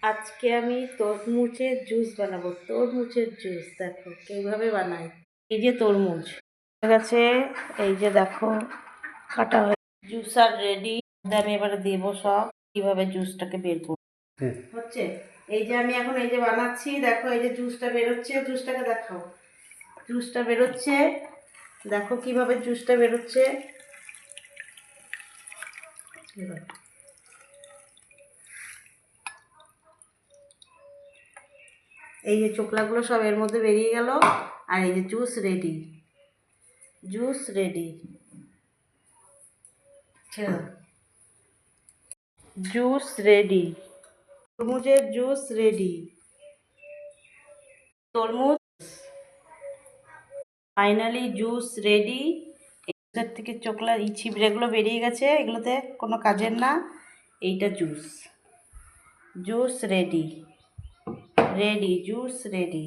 আজকে আমি তরমুজের জুস বানাবো। তরমুজের জুস দেখো কিভাবে বানাই। এই যে তরমুজ হয়ে গেছে, এই যে দেখো কাটা হয়ে জুসার রেডি। আমি এবারে দেবো সব কিভাবে জুসটাকে বের করবো হচ্ছে। এই যে আমি এখন এই যে বানাচ্ছি, দেখো এই যে জুসটা বেরোচ্ছে, জুসটাকে দেখো, জুসটা বেরোচ্ছে, দেখো কিভাবে জুসটা বেরোচ্ছে। এই যে চোকলাগুলো সব এর মধ্যে বেরিয়ে গেল, আর এই যে juice ready, juice ready. Juice ready, তরমুজের জুস রেডি। তরমুজ ফাইনালি জুস রেডি। এর থেকে চোকলা ছিবড়েগুলো বেরিয়ে গেছে, এগুলোতে কোনো কাজের না। এইটা juice, juice ready, ready juice ready.